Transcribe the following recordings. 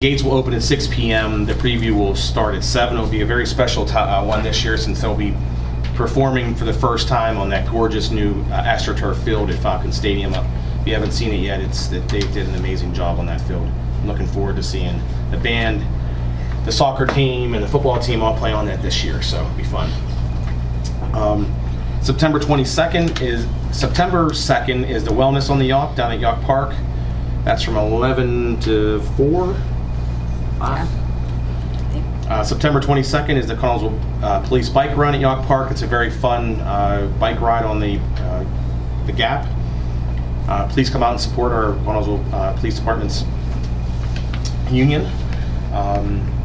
Gates will open at 6 p.m. The preview will start at 7. It'll be a very special one this year since they'll be performing for the first time on that gorgeous new AstroTurf field at Falcon Stadium. If you haven't seen it yet, they did an amazing job on that field. I'm looking forward to seeing the band, the soccer team, and the football team all play on that this year, so it'll be fun. September 2nd is the Wellness on the Yacht down at Yacht Park. That's from 11 to 4. September 22nd is the Connellsville Police Bike Run at Yacht Park. It's a very fun bike ride on the Gap. Please come out and support our Connellsville Police Department's union.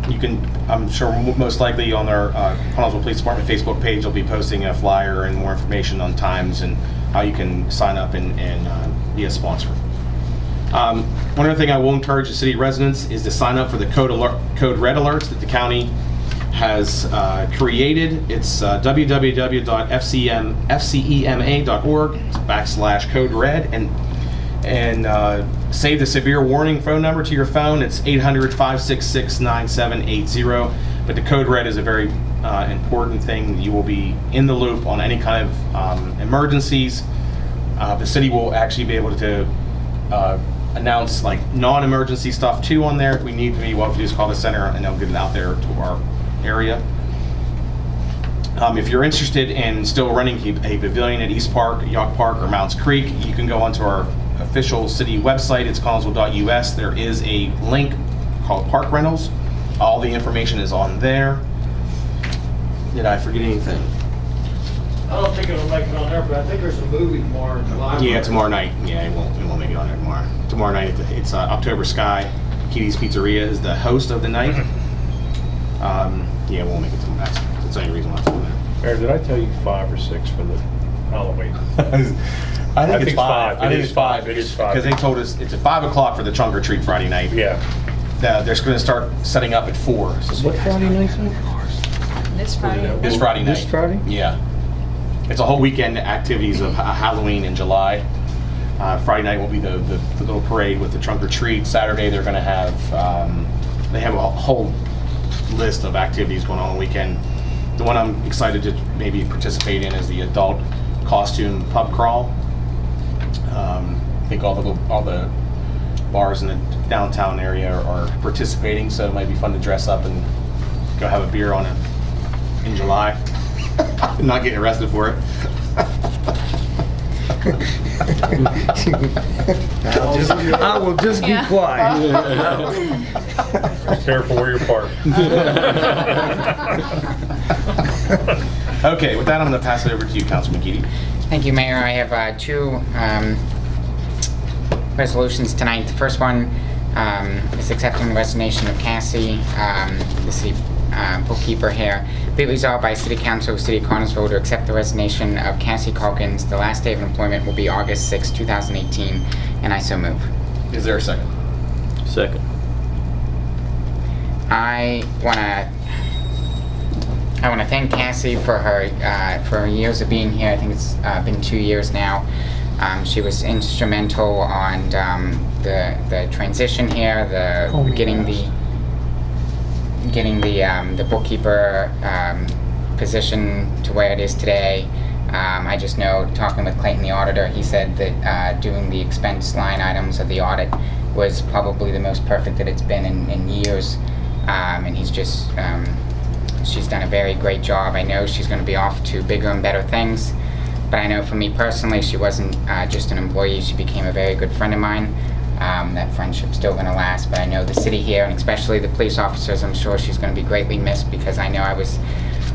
You can, I'm sure most likely on our Connellsville Police Department Facebook page, they'll be posting a flyer and more information on times and how you can sign up and be a sponsor. One other thing I will encourage the city residents is to sign up for the Code Red alerts that the county has created. It's www.fcema.org/Code Red and save the severe warning phone number to your phone. It's 800-566-9780. But the Code Red is a very important thing. You will be in the loop on any kind of emergencies. The city will actually be able to announce like non-emergency stuff too on there. If we need to be, what we do is call the center and they'll get it out there to our area. If you're interested in still running a pavilion at East Park, Yacht Park, or Mounts Creek, you can go onto our official city website. It's connellsville.us. There is a link called Park Rentals. All the information is on there. Did I forget anything? I don't think it'll make it on there, but I think there's a movie tomorrow in July. Yeah, tomorrow night. Yeah, it won't make it on there tomorrow. Tomorrow night, it's October Sky. Kitty's Pizzeria is the host of the night. Yeah, it won't make it to that's the only reason why it's on there. Aaron, did I tell you 5 or 6 for the Halloween? I think it's 5. It is 5. Because they told us it's at 5 o'clock for the trunk or treat Friday night. Yeah. They're going to start setting up at 4. So What Friday night? This Friday. This Friday night. This Friday? Yeah. It's a whole weekend activities of Halloween in July. Friday night will be the little parade with the trunk or treat. Saturday they're going to have they have a whole list of activities going on the weekend. The one I'm excited to maybe participate in is the adult costume pub crawl. I think all the bars in the downtown area are participating, so it might be fun to dress up and go have a beer on it in July. Not getting arrested for it. I will just be quiet. Be careful where you park. Okay, with that, I'm going to pass it over to you, Council Mtg. Thank you, Mayor. I have 2 resolutions tonight. The first one is accepting the resignation of Cassie, the city bookkeeper here. Be resolved by City Council of City of Connellsville to accept the resignation of Cassie Calkins. The last day of employment will be August 6, 2018, and I so move. Is there a second? Second. I want to thank Cassie for her years of being here. I think it's been 2 years now. She was instrumental on the transition here, getting the bookkeeper position to where it is today. I just know, talking with Clayton the auditor, he said that doing the expense line items of the audit was probably the most perfect that it's been in years. And he's just, she's done a very great job. I know she's going to be off to bigger and better things, but I know for me personally, she wasn't just an employee. She became a very good friend of mine. That friendship's still going to last, but I know the city here, and especially the police officers, I'm sure she's going to be greatly missed, because I know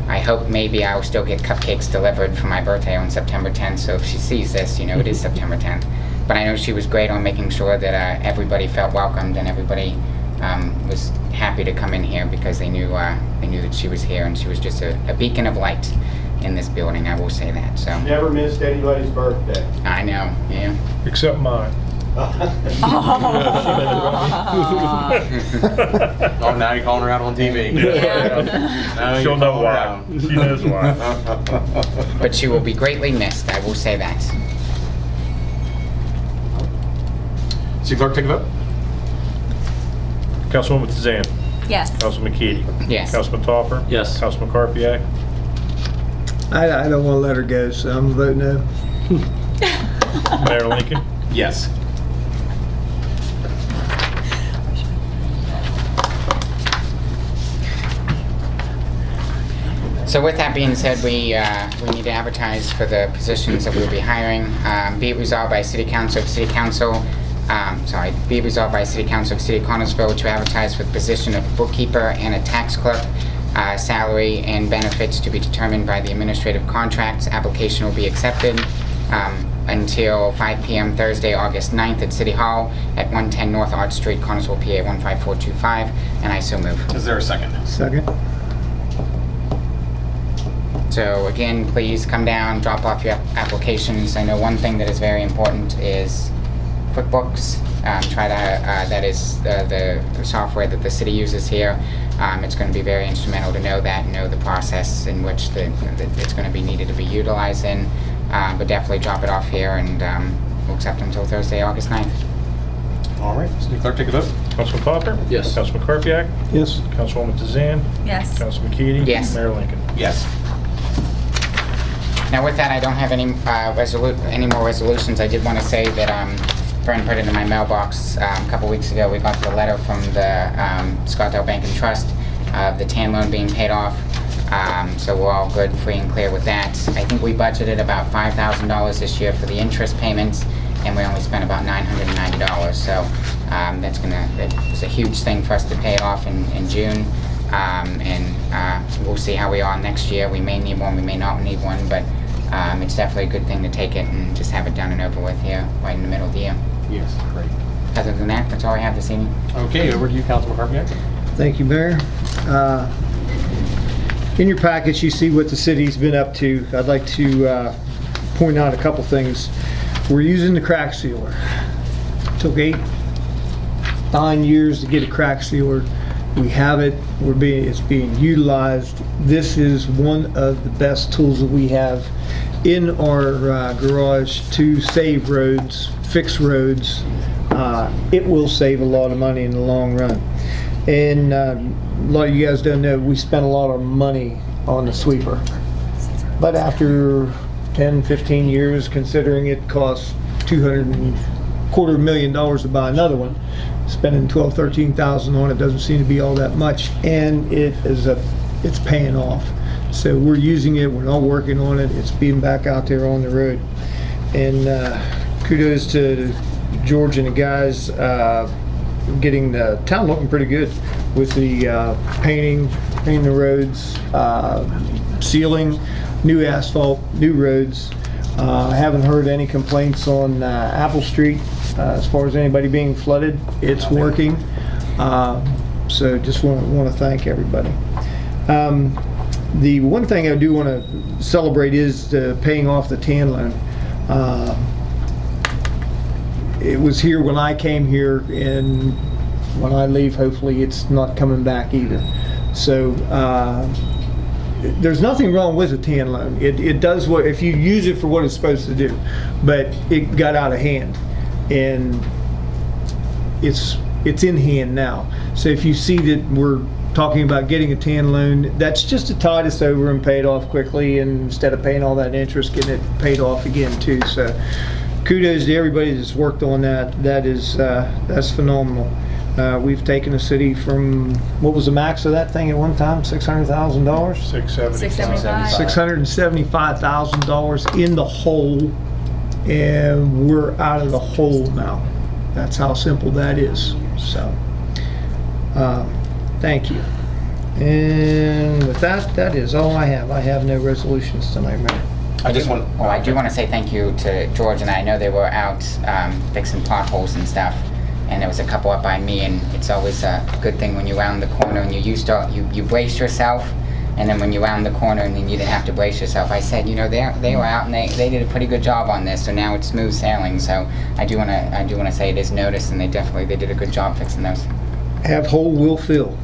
I hope maybe I will still get cupcakes delivered for my birthday on September 10th, so if she sees this, it is September 10th. But I know she was great on making sure that everybody felt welcomed and everybody was happy to come in here, because they knew that she was here, and she was just a beacon of light in this building, I will say that. So Never missed anybody's birthday. I know, yeah. Except mine. Oh, now you're calling her out on TV. Yeah. Now She'll you're know calling her why. out. She knows why. But she will be greatly missed, I will say that. City Clerk, take a vote. Councilwoman Tizan. Yes. Councilman Mtg. Yes. Councilman Topper. Yes. Councilman Karpiak. I don't want to let her go, so I'm voting no. Mayor Lincoln. Yes. So with that being said, we need to advertise for the positions that we'll be hiring. Be it resolved by City Council of City Council, be it resolved by City Council of City of Connersville to advertise for the position of bookkeeper and a tax clerk. Salary and benefits to be determined by the administrative contracts. Application will be accepted until 5 p.m. Thursday, August 9th at City Hall at 110 North Art Street, Connersville, PA 15425, and I so move. Is there a second? Second. So again, please come down, drop off your applications. I know one thing that is very important is QuickBooks. That is the software that the city uses here. It's going to be very instrumental to know that, know the process in which it's going to be needed to be utilized in. But definitely drop it off here, and we'll accept them until Thursday, August 9th. All right, City Clerk, take a vote. Councilman Topper. Yes. Councilman Karpiak. Yes. Councilwoman Tizan. Yes. Councilman Mtg. Yes. Mayor Lincoln. Yes. Now with that, I don't have any more resolutions. I did want to say that Fern put it in my mailbox a couple weeks ago. We got the letter from the Scottdale Bank and Trust of the TAN loan being paid off. So we're all good, free and clear with that. I think we budgeted about $5,000 this year for the interest payments, and we only spent about $990. So it's a huge thing for us to pay it off in June. And we'll see how we are next year. We may need one, we may not need one, but it's definitely a good thing to take it and just have it done and over with here, right in the middle of the year. Yes, great. Other than that, that's all I have this evening. Okay, over to you, Councilman Karpiak. Thank you, Mayor. In your package, you see what the city's been up to. I'd like to point out a couple things. We're using the crack sealer. Took 8-9 years to get a crack sealer. We have it. It's being utilized. This is one of the best tools that we have in our garage to save roads, fix roads. It will save a lot of money in the long run. And a lot of you guys don't know, we spent a lot of money on the sweeper. But after 10-15 years, considering it costs $225,000 to buy another one, spending $12,000-13,000 on it doesn't seem to be all that much, and it's paying off. So we're using it, we're not working on it, it's being back out there on the road. And kudos to George and the guys getting the town looking pretty good with the painting the roads, sealing, new asphalt, new roads. I haven't heard any complaints on Apple Street as far as anybody being flooded. It's working. So just want to thank everybody. The one thing I do want to celebrate is paying off the TAN loan. It was here when I came here, and when I leave, hopefully it's not coming back either. So there's nothing wrong with a TAN loan. It does what, if you use it for what it's supposed to do, but it got out of hand, and it's in hand now. So if you see that we're talking about getting a TAN loan, that's just to tide us over and pay it off quickly, and instead of paying all that interest, getting it paid off again too. So kudos to everybody that's worked on that. That's phenomenal. We've taken the city from, what was the max of that thing at one time? $600,000? $675. $675,000 in the hole, and we're out of the hole now. That's how simple that is. So, thank you. And with that, that is all I have. I have no resolutions tonight, Mayor. I just want. Well, I do want to say thank you to George and I know they were out fixing potholes and stuff, and there was a couple up by me, and it's always a good thing when you round the corner and you brace yourself, and then when you round the corner and then you didn't have to brace yourself. I said, you know, they were out and they did a pretty good job on this, so now it's smooth sailing. So I do want to say it is noticed, and they did a good job fixing those. Have hole will fill.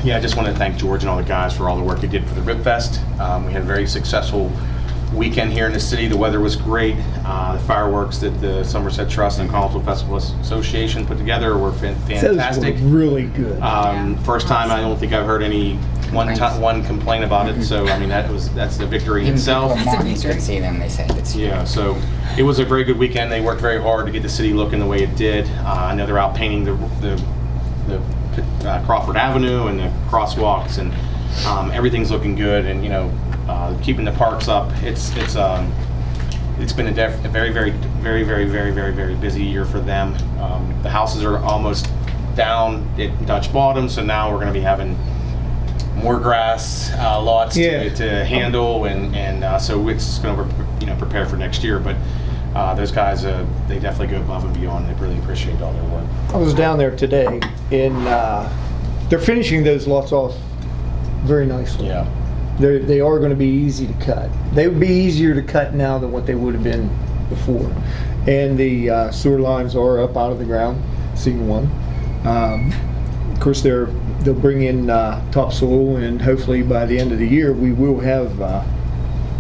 Yeah, I just want to thank George and all the guys for all the work they did for the Rip Fest. We had a very successful weekend here in the city. The weather was great. The fireworks that the Somerset Trust and Collinsville Festival Association put together were fantastic. Those were really good. First time I don't think I've heard one complaint about it. So I mean that's the victory Even itself. people in Martins could see them, they said. It's Yeah, so it was a very good weekend. They worked very hard to get the city looking the way it did. I know they're out painting the Crawford Avenue and the crosswalks, and everything's looking good. And keeping the parks up. It's been a very busy year for them. The houses are almost down at Dutch Bottom, so now we're going to be having more grass lots to handle, and so it's going to prepare for next year. But those guys, they definitely go above and beyond. They really appreciate all their work. I was down there today, and they're finishing those lots off very nicely. Yeah. They are going to be easy to cut. They would be easier to cut now than what they would have been before. And the sewer lines are up out of the ground, seeing one. Of course, they'll bring in topsoil, and hopefully by the end of the year we will have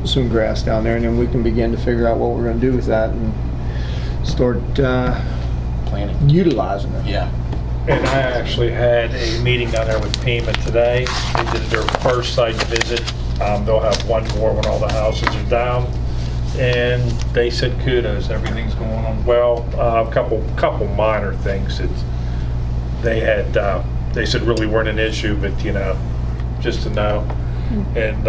some grass down there, and then we can begin to figure out what we're going to do with that and start Planning. utilizing it. Yeah. And I actually had a meeting down there with Pima today. They did their first site visit. They'll have one more when all the houses are down. And they said kudos, everything's going on well. A couple minor things that they said really weren't an issue, but just to know. And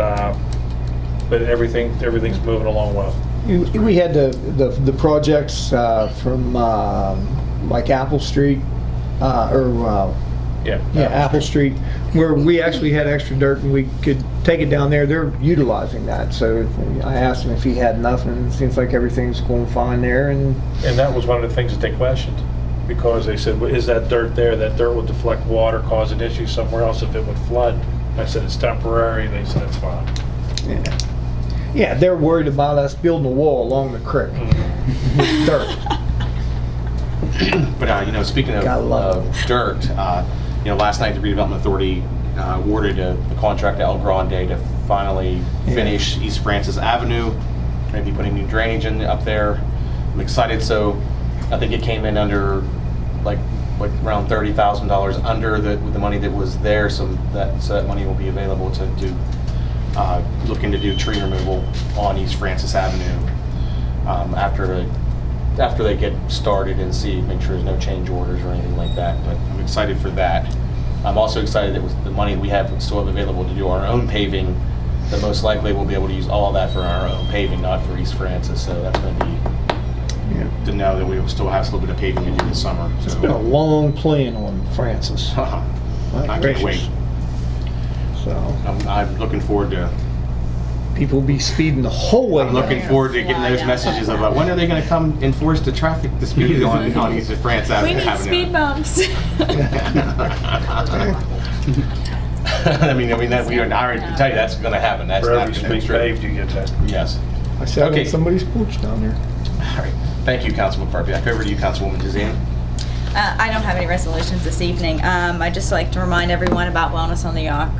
but everything's moving along well. We had the projects from like Apple Street, Apple Street, where we actually had extra dirt and we could take it down there. They're utilizing that. So I asked him if he had enough, and it seems like everything's going fine there. And that was one of the things that they questioned, because they said, well, is that dirt there? That dirt would deflect water, cause an issue somewhere else if it would flood. I said, it's temporary. They said, it's fine. Yeah, they're worried about us building a wall along the creek with dirt. But speaking of dirt, last night the redevelopment authority awarded a contract to El Grande to finally finish East Francis Avenue. Maybe putting new drainage in up there. I'm excited. So I think it came in under like around $30,000 under the money that was there. So that money will be available to do looking to do tree removal on East Francis Avenue after they get started and make sure there's no change orders or anything like that. But I'm excited for that. I'm also excited that with the money we still have available to do our own paving, that most likely we'll be able to use all of that for our own paving, not for East Francis. So that's going to be to know that we will still have a little bit of paving to do this summer. So. It's been a long plan on Francis. I can't wait. So I'm looking forward to. People be speeding the whole way. I'm looking forward to getting those messages about when are they going to come enforce the traffic, the speed on East of France Avenue. We need speed bumps. I mean, that we are. I already can tell you that's going to happen. That's For not every going speed to paved, you get that. Yes. I sat Okay. on somebody's porch down there. All right. Thank you, Councilman Parpiak. Over to you, Councilwoman Dizan. I don't have any resolutions this evening. I'd just like to remind everyone about Wellness on the Yawk.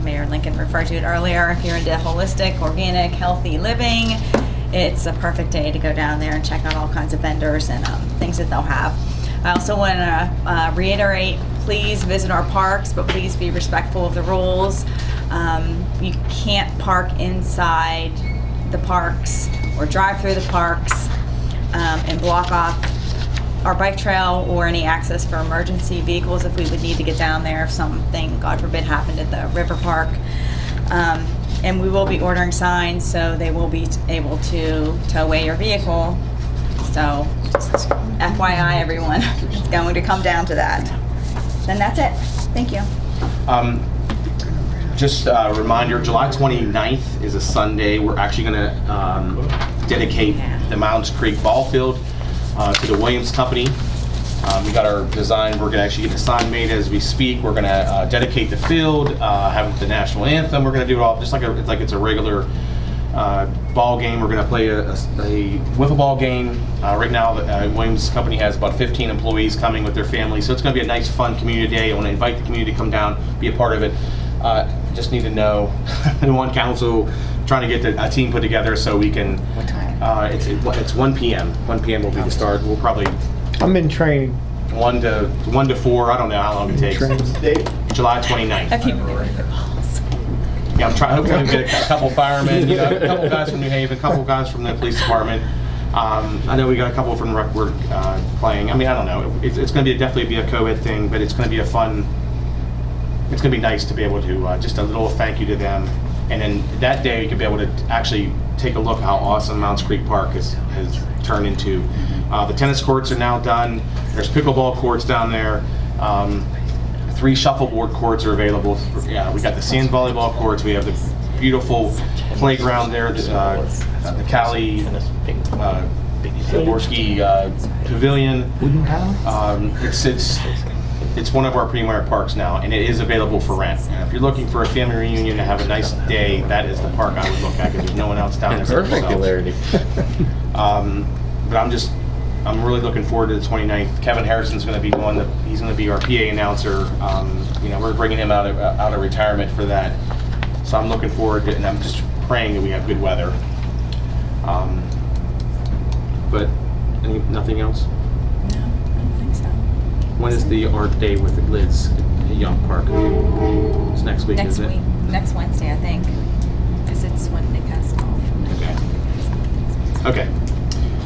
Mayor Lincoln referred to it earlier. If you're into holistic, organic, healthy living, it's a perfect day to go down there and check out all kinds of vendors and things that they'll have. I also want to reiterate, please visit our parks, but please be respectful of the rules. You can't park inside the parks or drive through the parks and block off our bike trail or any access for emergency vehicles if we would need to get down there if something, God forbid, happened at the river park. And we will be ordering signs, so they will be able to tow away your vehicle. So just FYI, everyone, it's going to come down to that. Then that's it. Thank you. Just a reminder, July 29th is a Sunday. We're actually going to dedicate the Mounds Creek Ball Field to the Williams Company. We got our design. We're going to actually get the sign made as we speak. We're going to dedicate the field, have the national anthem. We're going to do it all just like it's a regular ball game. We're going to play a wiffle ball game. Right now, the Williams Company has about 15 employees coming with their families, so it's going to be a nice, fun community day. I want to invite the community to come down, be a part of it. Just need to know who on council, trying to get a team put together so we can, What time? it's 1 p.m. 1 p.m. will be the start. We'll probably I'm in training. 1 to 4, I don't know how long it takes. July 29th. If you bring the balls. Yeah, I'm trying, hopefully we can get a couple firemen, you know, a couple guys from New Haven, a couple guys from the police department. I know we got a couple from rec work playing. I mean, I don't know. It's going to definitely be a co-ed thing, but it's going to be a fun. It's going to be nice to be able to just a little thank you to them, and then that day you can be able to actually take a look how awesome Mounts Creek Park has turned into. The tennis courts are now done. There's pickleball courts down there. 3 shuffleboard courts are available. Yeah, we got the sand volleyball courts. We have the beautiful playground there. The Cali Jaworski Pavilion. It's one of our premier parks now, and it is available for rent. And if you're looking for a family reunion to have a nice day, that is the park I would look at because there's no one else down there. Perfect. But I'm really looking forward to the 29th. Kevin Harrison's going to be he's going to be our PA announcer. You know, we're bringing him out of retirement for that. So I'm looking forward to it, and I'm just praying that we have good weather. But nothing else? No, I don't think so. When is the art day with Liz at Young Park? It's next week, Next isn't week, it? next Wednesday, I think, because it's when they pass it off. Okay.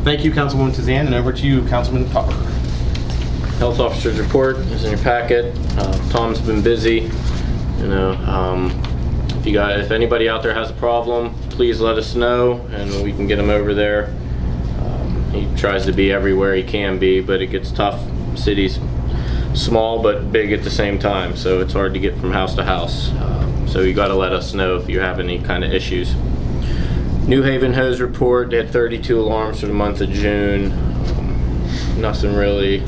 Thank you, Councilwoman Tizan, and over to you, Councilman Tupper. Health officer's report is in your packet. Tom's been busy. You know, if anybody out there has a problem, please let us know, and we can get him over there. He tries to be everywhere he can be, but it gets tough. City's small but big at the same time, so it's hard to get from house to house. So you got to let us know if you have any kind of issues. New Haven hose report, they had 32 alarms for the month of June. Nothing really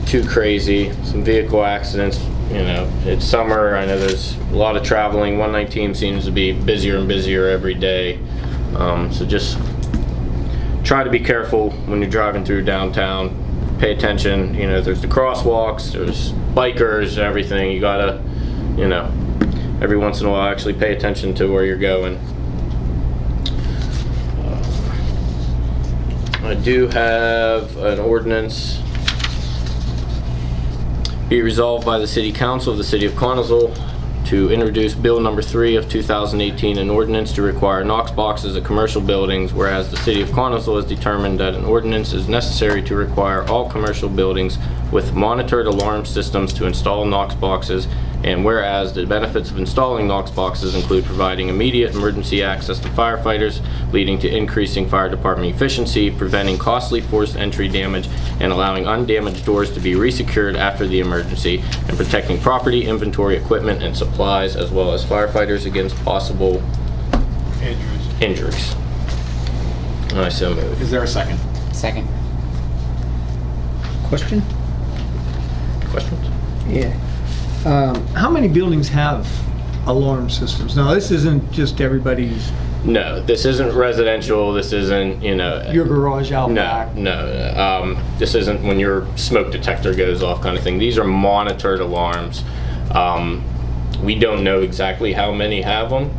too crazy. Some vehicle accidents, you know, it's summer. I know there's a lot of traveling. 119 seems to be busier and busier every day. So just try to be careful when you're driving through downtown. Pay attention, you know, there's the crosswalks, there's bikers, everything. You gotta, you know, every once in a while actually pay attention to where you're going. I do have an ordinance. Be resolved by the City Council of the City of Connellsville to introduce Bill Number 3 of 2018, an ordinance to require Knox boxes at commercial buildings, whereas the City of Connellsville has determined that an ordinance is necessary to require all commercial buildings with monitored alarm systems to install Knox boxes, and whereas the benefits of installing Knox boxes include providing immediate emergency access to firefighters, leading to increasing fire department efficiency, preventing costly forced entry damage, and allowing undamaged doors to be resecured after the emergency, and protecting property, inventory, equipment, and supplies, as well as firefighters against possible injuries. I so move. Is there a second? Second. Question? Questions? Yeah. How many buildings have alarm systems? Now, this isn't just everybody's, No, this isn't residential. This isn't, you know. your garage out No, back. no. This isn't when your smoke detector goes off kind of thing. These are monitored alarms. We don't know exactly how many have them.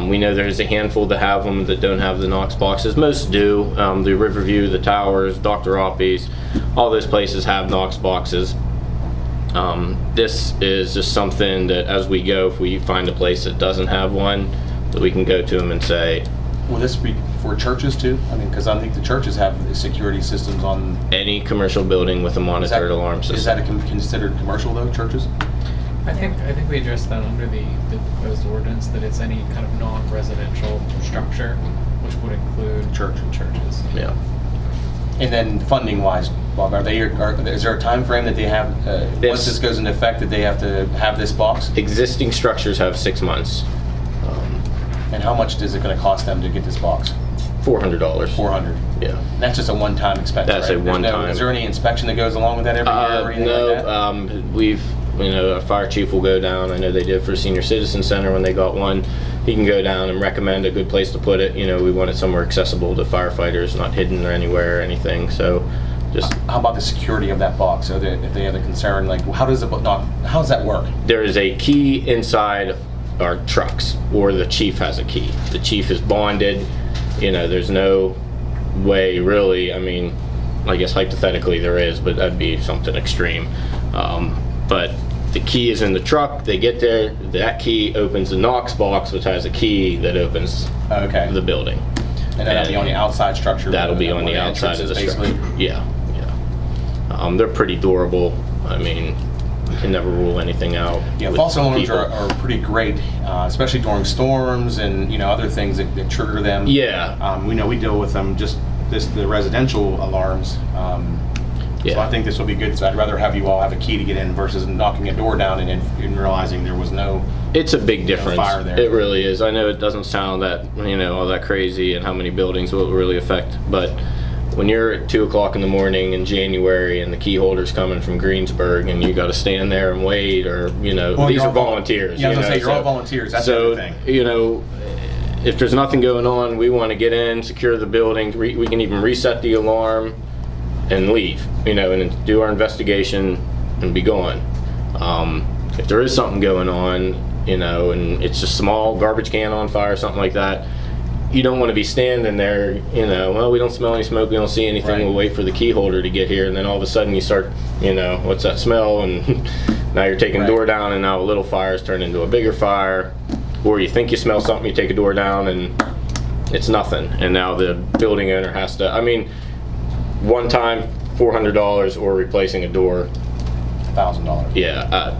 We know there's a handful that have them that don't have the Knox boxes. Most do. The Riverview, the Towers, Dr. Oppie's, all those places have Knox boxes. This is just something that as we go, if we find a place that doesn't have one, that we can go to them and say, Will this be for churches too? I mean, because I think the churches have security systems on. any commercial building with a monitored alarm system. Is that considered commercial though, churches? I think we addressed that under the proposed ordinance, that it's any kind of non-residential structure, which would include churches. Yeah. And then funding wise, Bob, is there a time frame that they have, once this goes into effect, that they have to have this box? Existing structures have 6 months. And how much is it going to cost them to get this box? $400. $400. Yeah. And that's just a one-time expense, That's right? a one-time. Is there any inspection that goes along with that every year or anything like that? No, we've, you know, our fire chief will go down. I know they did for Senior Citizen Center when they got one. He can go down and recommend a good place to put it. You know, we want it somewhere accessible to firefighters, not hidden or anywhere or anything. So Just, How about the security of that box? So that if they have a concern, like how does that work? there is a key inside our trucks, or the chief has a key. The chief is bonded, there's no way really, I mean, I guess hypothetically there is, but that'd be something extreme. But the key is in the truck, they get there, that key opens the Knox box, which has a key that opens Okay. the building. And that'll be on the outside structure? That'll be on where the outside of the entrances, structure. Yeah. They're pretty durable. I mean, you can never rule anything out. Yeah, with false alarms people. are pretty great, especially during storms and, other things that trigger them. Yeah. We know we deal with them, just the residential alarms. So Yeah. I think this will be good. So I'd rather have you all have a key to get in versus knocking a door down and realizing there was no. It's a big difference. Fire there. It really is. I know it doesn't sound that, all that crazy and how many buildings will it really affect, but when you're at 2 o'clock in the morning in January and the key holder's coming from Greensburg and you got to stand there and wait, or, Well, these you're are all volunteers. Yeah, I was going to say, you're all volunteers. That's So, everything. if there's nothing going on, we want to get in, secure the building. We can even reset the alarm and leave, and do our investigation and be gone. If there is something going on, and it's a small garbage can on fire, something like that, you don't want to be standing there, well, we don't smell any smoke, we don't see anything, Right. we'll wait for the key holder to get here, and then all of a sudden you start, what's that smell? And now you're taking Right. door down, and now a little fire's turned into a bigger fire. Or you think you smell something, you take a door down, and it's nothing. And now the building owner has to, one time, $400, or replacing a door. $1,000. Yeah,